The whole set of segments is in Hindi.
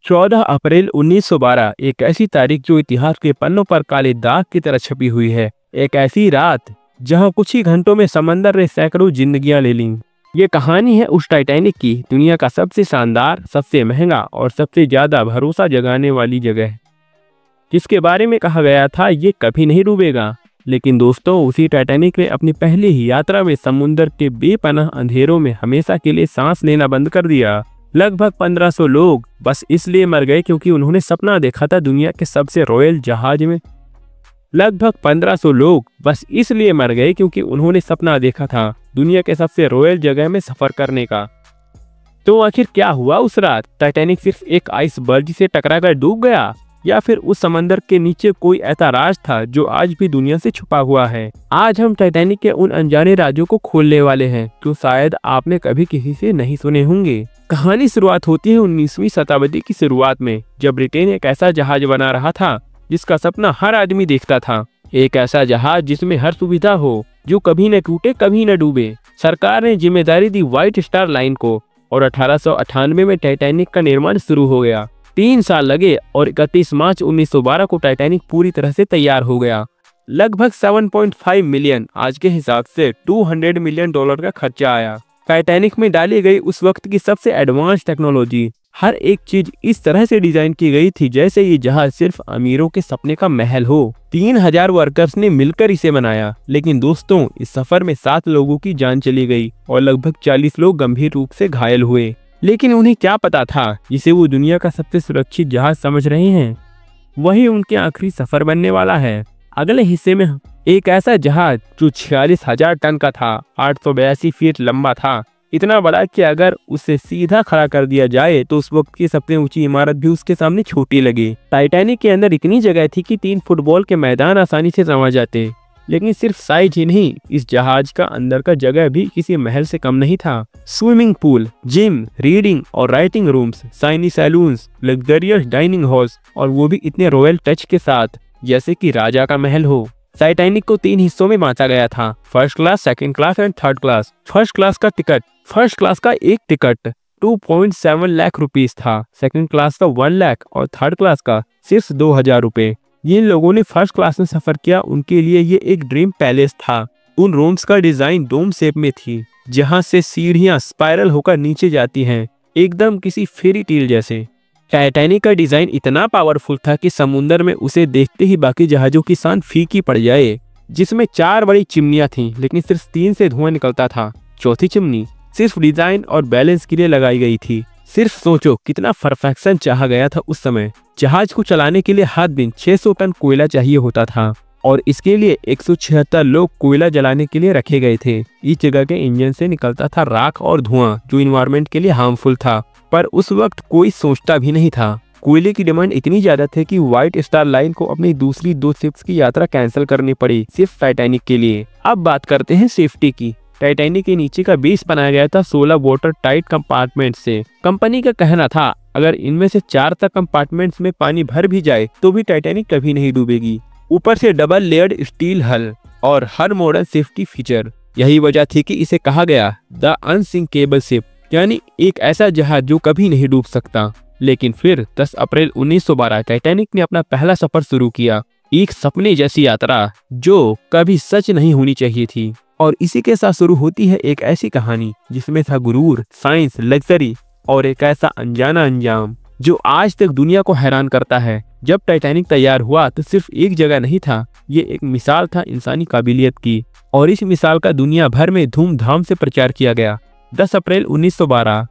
14 अप्रैल 1912 एक ऐसी तारीख जो इतिहास के पन्नों पर काले दाग की तरह छपी हुई है। एक ऐसी रात जहां कुछ ही घंटों में समंदर ने सैकड़ों जिंदगियां ले लीं। ये कहानी है उस टाइटैनिक की, दुनिया का सबसे शानदार, सबसे महंगा और सबसे ज्यादा भरोसा जगाने वाली जगह, जिसके बारे में कहा गया था ये कभी नहीं डूबेगा। लेकिन दोस्तों, उसी टाइटैनिक ने अपनी पहली ही यात्रा में समुद्र के बेपनाह अंधेरों में हमेशा के लिए सांस लेना बंद कर दिया। लगभग 1500 लोग बस इसलिए मर गए क्योंकि उन्होंने सपना देखा था दुनिया के सबसे रॉयल जहाज में। लगभग 1500 लोग बस इसलिए मर गए क्योंकि उन्होंने सपना देखा था दुनिया के सबसे रॉयल जगह में सफर करने का। तो आखिर क्या हुआ उस रात? टाइटैनिक सिर्फ एक आइसबर्ग से टकराकर डूब गया, या फिर उस समंदर के नीचे कोई ऐसा राज था जो आज भी दुनिया से छुपा हुआ है? आज हम टाइटैनिक के उन अनजाने राजों को खोलने वाले हैं जो शायद आपने कभी किसी से नहीं सुने होंगे। कहानी शुरुआत होती है 19वीं शताब्दी की शुरुआत में, जब ब्रिटेन एक ऐसा जहाज बना रहा था जिसका सपना हर आदमी देखता था। एक ऐसा जहाज जिसमें हर सुविधा हो, जो कभी न टूटे कभी न डूबे। सरकार ने जिम्मेदारी दी व्हाइट स्टार लाइन को और 1898 में टाइटैनिक का निर्माण शुरू हो गया। 3 साल लगे और 31 मार्च 1912 को टाइटैनिक पूरी तरह से तैयार हो गया। लगभग 7.5 मिलियन, आज के हिसाब से $200 मिलियन का खर्चा आया। टाइटैनिक में डाली गई उस वक्त की सबसे एडवांस टेक्नोलॉजी, हर एक चीज इस तरह से डिजाइन की गई थी जैसे ये जहाज सिर्फ अमीरों के सपने का महल हो। 3000 वर्कर्स ने मिलकर इसे बनाया। लेकिन दोस्तों, इस सफर में 7 लोगों की जान चली गई और लगभग 40 लोग गंभीर रूप से घायल हुए। लेकिन उन्हें क्या पता था, जिसे वो दुनिया का सबसे सुरक्षित जहाज समझ रहे हैं वही उनके आखिरी सफर बनने वाला है। अगले हिस्से में एक ऐसा जहाज जो 46,000 टन का था, 882 फीट लंबा था, इतना बड़ा कि अगर उसे सीधा खड़ा कर दिया जाए तो उस वक्त की सबसे ऊंची इमारत भी उसके सामने छोटी लगी। टाइटैनिक के अंदर इतनी जगह थी कि 3 फुटबॉल के मैदान आसानी से समा जाते। लेकिन सिर्फ साइज ही नहीं, इस जहाज का अंदर का जगह भी किसी महल से कम नहीं था। स्विमिंग पूल, जिम, रीडिंग और writing rooms, shiny saloons, luxurious dining halls, और वो भी इतने रॉयल टच के साथ जैसे कि राजा का महल हो। टाइटैनिक को 3 हिस्सों में बांटा गया था, first class, second class and third class. First class का एक टिकट 2.7 लाख रुपीस था, सेकंड क्लास का 1 लाख और थर्ड क्लास का सिर्फ 2000 रुपए। जिन लोगों ने फर्स्ट क्लास में सफर किया उनके लिए ये एक ड्रीम पैलेस था। उन रूम्स का डिजाइन डोम शेप में थी, जहां से सीढ़ियां स्पाइरल होकर नीचे जाती हैं, एकदम किसी फेरी टेल जैसे। टाइटैनिक का डिजाइन इतना पावरफुल था कि समुद्र में उसे देखते ही बाकी जहाजों की शान फीकी पड़ जाए। जिसमें 4 बड़ी चिमनियां थीं, लेकिन सिर्फ 3 से धुआं निकलता था। चौथी चिमनी सिर्फ डिजाइन और बैलेंस के लिए लगाई गई थी। सिर्फ सोचो कितना परफेक्शन चाहा गया था उस समय। जहाज को चलाने के लिए हर दिन 600 टन कोयला चाहिए होता था और इसके लिए 176 लोग कोयला जलाने के लिए रखे गए थे। इस जगह के इंजन से निकलता था राख और धुआं जो इन्वायरमेंट के लिए हार्मफुल था, पर उस वक्त कोई सोचता भी नहीं था। कोयले की डिमांड इतनी ज्यादा थी कि व्हाइट स्टार लाइन को अपनी दूसरी 2 शिप्स की यात्रा कैंसिल करनी पड़ी सिर्फ टाइटैनिक के लिए। अब बात करते हैं सेफ्टी की। टाइटैनिक के नीचे का बेस बनाया गया था 16 वाटर टाइट कंपार्टमेंट से। कंपनी का कहना था अगर इनमें से 4 तक कंपार्टमेंट्स में पानी भर भी जाए तो भी टाइटैनिक कभी नहीं डूबेगी। ऊपर से डबल लेयर्ड स्टील हल और हर मॉडर्न सेफ्टी फीचर। यही वजह थी कि इसे कहा गया द अनसिंकेबल शिप, यानी एक ऐसा जहाज जो कभी नहीं डूब सकता। लेकिन फिर 10 अप्रैल 1912 टाइटैनिक ने अपना पहला सफर शुरू किया, एक सपने जैसी यात्रा जो कभी सच नहीं होनी चाहिए थी। और इसी के साथ शुरू होती है एक ऐसी कहानी जिसमें था गुरूर, साइंस, लग्जरी और एक ऐसा अनजाना अंजाम जो आज तक दुनिया को हैरान करता है। जब टाइटैनिक तैयार हुआ तो सिर्फ एक जगह नहीं था, ये एक मिसाल था इंसानी काबिलियत की, और इस मिसाल का दुनिया भर में धूमधाम से प्रचार किया गया। 10 अप्रैल 1912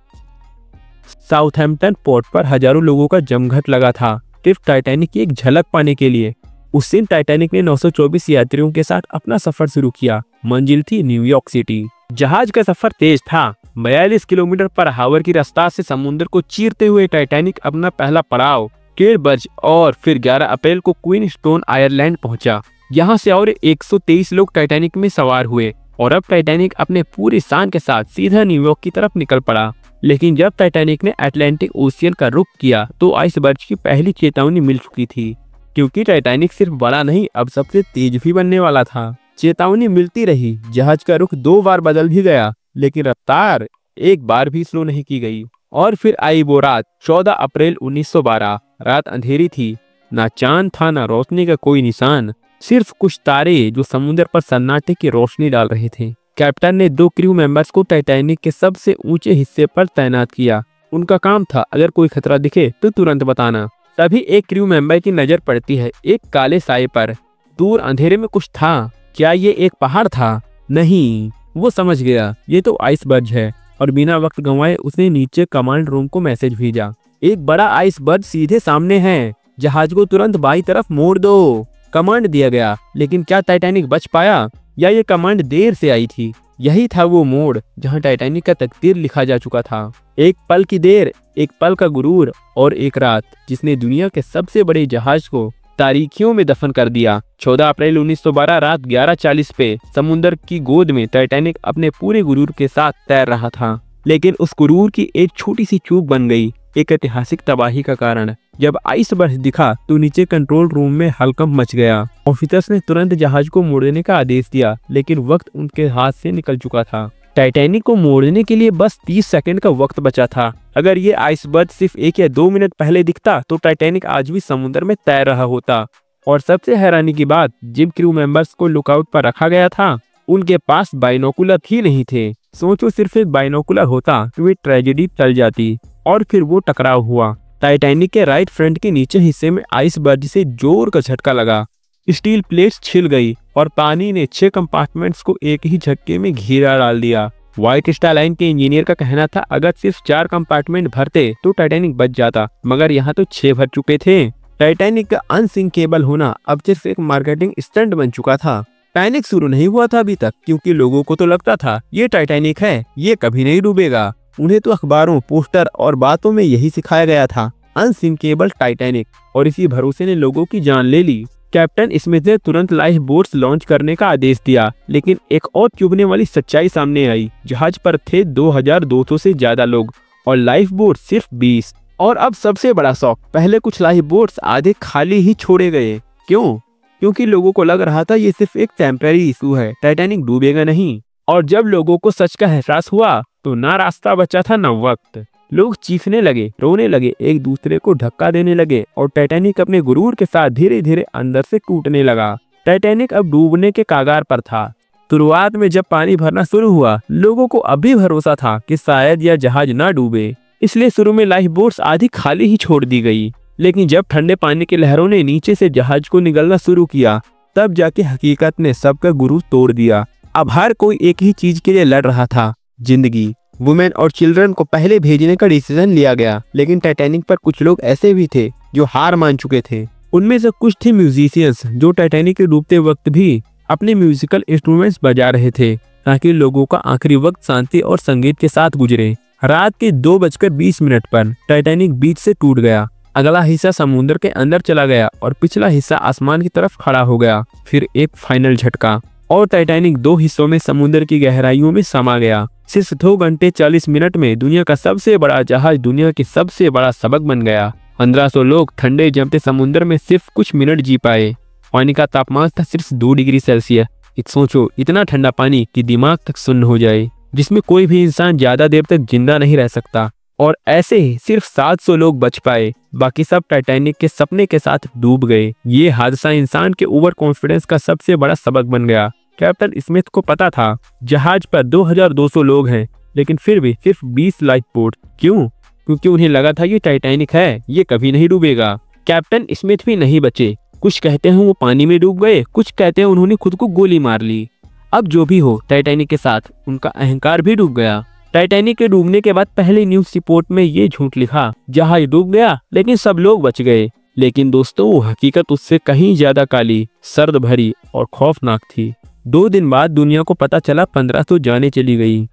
साउथहैम्पटन पोर्ट पर हजारों लोगों का जमघट लगा था सिर्फ टाइटैनिक की एक झलक पाने के लिए। उस दिन टाइटैनिक ने 924 यात्रियों के साथ अपना सफर शुरू किया। मंजिल थी न्यूयॉर्क सिटी। जहाज का सफर तेज था। 42 किलोमीटर पर आवर की रफ्तार से समुद्र को चीरते हुए टाइटैनिक अपना पहला पड़ाव केड़बर्ज और फिर 11 अप्रैल को क्वीनस्टोन आयरलैंड पहुंचा। यहां से और 123 लोग टाइटैनिक में सवार हुए और अब टाइटैनिक अपने पूरी शान के साथ सीधा न्यूयॉर्क की तरफ निकल पड़ा। लेकिन जब टाइटैनिक ने अटलांटिक ओशियन का रुख किया तो आइसबर्ग की पहली चेतावनी मिल चुकी थी, क्योंकि टाइटैनिक सिर्फ बड़ा नहीं, अब सबसे तेज भी बनने वाला था। चेतावनी मिलती रही, जहाज का रुख 2 बार बदल भी गया, लेकिन रफ्तार एक बार भी स्लो नहीं की गई और फिर आई वो रात, 14 अप्रैल 1912। रात अंधेरी थी, ना चांद था ना रोशनी का कोई निशान, सिर्फ कुछ तारे जो समुद्र पर सन्नाटे की रोशनी डाल रहे थे। कैप्टन ने 2 क्रू मेंबर्स को टाइटैनिक के सबसे ऊंचे हिस्से पर तैनात किया। उनका काम था अगर कोई खतरा दिखे तो तुरंत बताना। तभी एक क्रू मेंबर की नजर पड़ती है एक काले साए पर। दूर अंधेरे में कुछ था। क्या ये एक पहाड़ था? नहीं, वो समझ गया ये तो आइसबर्ग है, और बिना वक्त गंवाए उसने नीचे कमांड रूम को मैसेज भेजा। एक बड़ा आइसबर्ग सीधे सामने है, जहाज को तुरंत बाई तरफ मोड़ दो। कमांड दिया गया, लेकिन क्या टाइटैनिक बच पाया या ये कमांड देर से आई थी? यही था वो मोड़ जहां टाइटैनिक का तकदीर लिखा जा चुका था। एक पल की देर, एक पल का गुरूर, और एक रात जिसने दुनिया के सबसे बड़े जहाज को तारीखियों में दफन कर दिया। 14 अप्रैल 1912 रात 11:40 पे समुद्र की गोद में टाइटैनिक अपने पूरे गुरूर के साथ तैर रहा था, लेकिन उस गुरूर की एक छोटी सी चूक बन गई एक ऐतिहासिक तबाही का कारण। जब आइसबर्ग दिखा तो नीचे कंट्रोल रूम में हड़कंप मच गया। ऑफिसर्स ने तुरंत जहाज को मोड़ने का आदेश दिया, लेकिन वक्त उनके हाथ से निकल चुका था। टाइटैनिक को मोड़ने के लिए बस 30 सेकंड का वक्त बचा था। अगर ये आइसबर्ग सिर्फ 1 या 2 मिनट पहले दिखता तो टाइटैनिक आज भी समुद्र में तैर रहा होता। और सबसे हैरानी की बात, जिन क्रू मेंबर्स को लुकआउट पर रखा गया था उनके पास बाइनोकुलर ही नहीं थे। सोचो सिर्फ एक बाइनोकुलर होता तो ये ट्रेजेडी टल जाती। और फिर वो टकराव हुआ। टाइटैनिक के राइट फ्रंट के नीचे हिस्से में आइसबर्ग से जोर का झटका लगा। स्टील प्लेट्स छिल गई और पानी ने 6 कंपार्टमेंट्स को एक ही झटके में घेरा डाल दिया। व्हाइट स्टार लाइन के इंजीनियर का कहना था अगर सिर्फ 4 कंपार्टमेंट भरते तो टाइटैनिक बच जाता, मगर यहाँ तो 6 भर चुके थे। टाइटैनिक का अनसिंकेबल होना अब सिर्फ एक मार्केटिंग स्टंट बन चुका था। पैनिक शुरू नहीं हुआ था अभी तक, क्योंकि लोगों को तो लगता था ये टाइटैनिक है, ये कभी नहीं डूबेगा। उन्हें तो अखबारों, पोस्टर और बातों में यही सिखाया गया था, अनसिंकेबल टाइटैनिक, और इसी भरोसे ने लोगों की जान ले ली। कैप्टन स्मिथ ने तुरंत लाइफ बोट्स लॉन्च करने का आदेश दिया, लेकिन एक और चुभने वाली सच्चाई सामने आई। जहाज पर थे 2200 से ज्यादा लोग और लाइफ बोट सिर्फ 20। और अब सबसे बड़ा शौक, पहले कुछ लाइफ बोट्स आधे खाली ही छोड़े गए। क्यों? क्योंकि लोगों को लग रहा था ये सिर्फ एक टेम्परेरी इशू है, टाइटैनिक डूबेगा नहीं। और जब लोगों को सच का एहसास हुआ तो ना रास्ता बचा था ना वक्त। लोग चीखने लगे, रोने लगे, एक दूसरे को धक्का देने लगे, और टाइटैनिक अपने गुरूर के साथ धीरे धीरे अंदर से टूटने लगा। टाइटैनिक अब डूबने के कागार पर था। शुरुआत में जब पानी भरना शुरू हुआ, लोगों को अभी भरोसा था कि शायद यह जहाज ना डूबे, इसलिए शुरू में लाइफ बोट्स आधी खाली ही छोड़ दी गई। लेकिन जब ठंडे पानी की लहरों ने नीचे से जहाज को निगलना शुरू किया, तब जाके हकीकत ने सबका गुरूर तोड़ दिया। अब हर कोई एक ही चीज के लिए लड़ रहा था, जिंदगी। वुमेन और चिल्ड्रन को पहले भेजने का डिसीजन लिया गया, लेकिन टाइटैनिक पर कुछ लोग ऐसे भी थे जो हार मान चुके थे। उनमें से कुछ थे म्यूजिशियंस जो टाइटैनिक के डूबते वक्त भी अपने म्यूजिकल इंस्ट्रूमेंट्स बजा रहे थे, ताकि लोगों का आखिरी वक्त शांति और संगीत के साथ गुजरे। रात के 2:20 पर टाइटैनिक बीच से टूट गया। अगला हिस्सा समुद्र के अंदर चला गया और पिछला हिस्सा आसमान की तरफ खड़ा हो गया। फिर एक फाइनल झटका और टाइटैनिक 2 हिस्सों में समुद्र की गहराइयों में समा गया। सिर्फ 2 घंटे 40 मिनट में दुनिया का सबसे बड़ा जहाज दुनिया की सबसे बड़ा सबक बन गया। 1500 लोग ठंडे जमते समुद्र में सिर्फ कुछ मिनट जी पाए। पानी का तापमान था सिर्फ 2 डिग्री सेल्सियस। सोचो, इतना ठंडा पानी कि दिमाग तक सुन्न हो जाए, जिसमें कोई भी इंसान ज्यादा देर तक जिंदा नहीं रह सकता। और ऐसे ही सिर्फ 700 लोग बच पाए, बाकी सब टाइटैनिक के सपने के साथ डूब गए। ये हादसा इंसान के ओवर कॉन्फिडेंस का सबसे बड़ा सबक बन गया। कैप्टन स्मिथ को पता था जहाज पर 2200 लोग हैं, लेकिन फिर भी सिर्फ 20 लाइफ बोट। क्यों? क्योंकि उन्हें लगा था ये टाइटैनिक है, ये कभी नहीं डूबेगा। कैप्टन स्मिथ भी नहीं बचे। कुछ कहते हैं वो पानी में डूब गए, कुछ कहते हैं उन्होंने खुद को गोली मार ली। अब जो भी हो, टाइटैनिक के साथ उनका अहंकार भी डूब गया। टाइटैनिक के डूबने के बाद पहले न्यूज रिपोर्ट में ये झूठ लिखा, जहाज डूब गया लेकिन सब लोग बच गए। लेकिन दोस्तों, वो हकीकत उससे कहीं ज्यादा काली, सर्द भरी और खौफनाक थी। 2 दिन बाद दुनिया को पता चला 1500 जानें चली गई।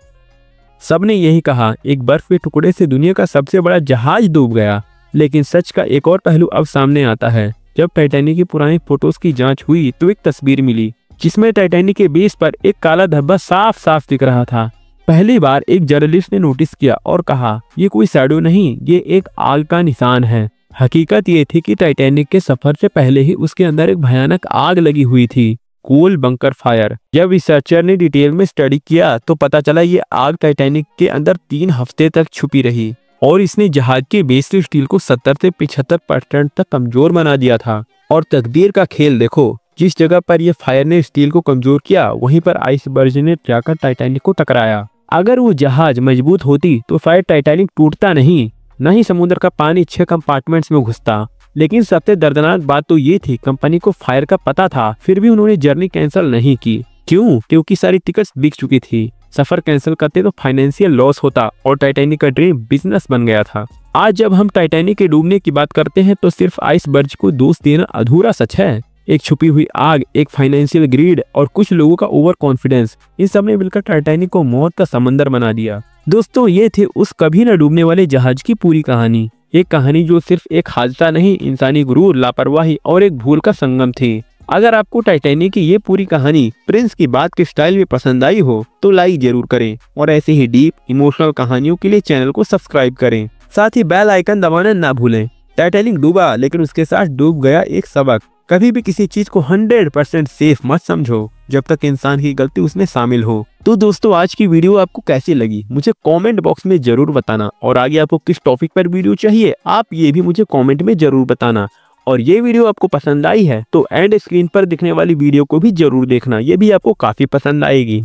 सबने यही कहा, एक बर्फ के टुकड़े से दुनिया का सबसे बड़ा जहाज डूब गया। लेकिन सच का एक और पहलू अब सामने आता है। जब टाइटैनिक की पुरानी फोटोज की जांच हुई तो एक तस्वीर मिली, जिसमें टाइटैनिक के बेस पर एक काला धब्बा साफ साफ दिख रहा था। पहली बार एक जर्नलिस्ट ने नोटिस किया और कहा, ये कोई शैडो नहीं, ये एक आग का निशान है। हकीकत ये थी कि टाइटैनिक के सफर से पहले ही उसके अंदर एक भयानक आग लगी हुई थी, कोल बंकर फायर। जब रिसर्चर ने डिटेल में स्टडी किया तो पता चला ये आग टाइटैनिक के अंदर 3 हफ्ते तक छुपी रही। और इसने जहाज के बेस स्टील को 70 से 75% तक कमजोर बना दिया था। और तकदीर का खेल देखो, जिस जगह पर यह फायर ने स्टील को कमजोर किया वहीं पर आइसबर्ग ने जाकर टाइटैनिक को टकराया। अगर वो जहाज मजबूत होती तो शायद टाइटैनिक टूटता नहीं, न ही समुद्र का पानी 6 कंपार्टमेंट्स में घुसता। लेकिन सबसे दर्दनाक बात तो ये थी, कंपनी को फायर का पता था, फिर भी उन्होंने जर्नी कैंसिल नहीं की। क्यों? क्योंकि सारी टिकट्स बिक चुकी थी। सफर कैंसिल करते तो फाइनेंशियल लॉस होता और टाइटैनिक का ड्रीम बिजनेस बन गया था। आज जब हम टाइटैनिक के डूबने की बात करते हैं तो सिर्फ आइसबर्ग को दोष देना अधूरा सच है। एक छुपी हुई आग, एक फाइनेंशियल ग्रीड और कुछ लोगों का ओवर कॉन्फिडेंस, इन सब ने मिलकर टाइटैनिक को मौत का समंदर बना दिया। दोस्तों, ये थे उस कभी न डूबने वाले जहाज की पूरी कहानी। एक कहानी जो सिर्फ एक हादसा नहीं, इंसानी गुरूर, लापरवाही और एक भूल का संगम थी। अगर आपको टाइटैनिक की ये पूरी कहानी प्रिंस की बात के स्टाइल में पसंद आई हो तो लाइक जरूर करें और ऐसे ही डीप इमोशनल कहानियों के लिए चैनल को सब्सक्राइब करें। साथ ही बेल आइकन दबाना ना भूलें। टाइटैनिक डूबा, लेकिन उसके साथ डूब गया एक सबक। कभी भी किसी चीज को 100% सेफ मत समझो जब तक इंसान की गलती उसमें शामिल हो। तो दोस्तों, आज की वीडियो आपको कैसी लगी मुझे कमेंट बॉक्स में जरूर बताना, और आगे आपको किस टॉपिक पर वीडियो चाहिए आप ये भी मुझे कमेंट में जरूर बताना। और ये वीडियो आपको पसंद आई है तो एंड स्क्रीन पर दिखने वाली वीडियो को भी जरूर देखना, ये भी आपको काफी पसंद आएगी।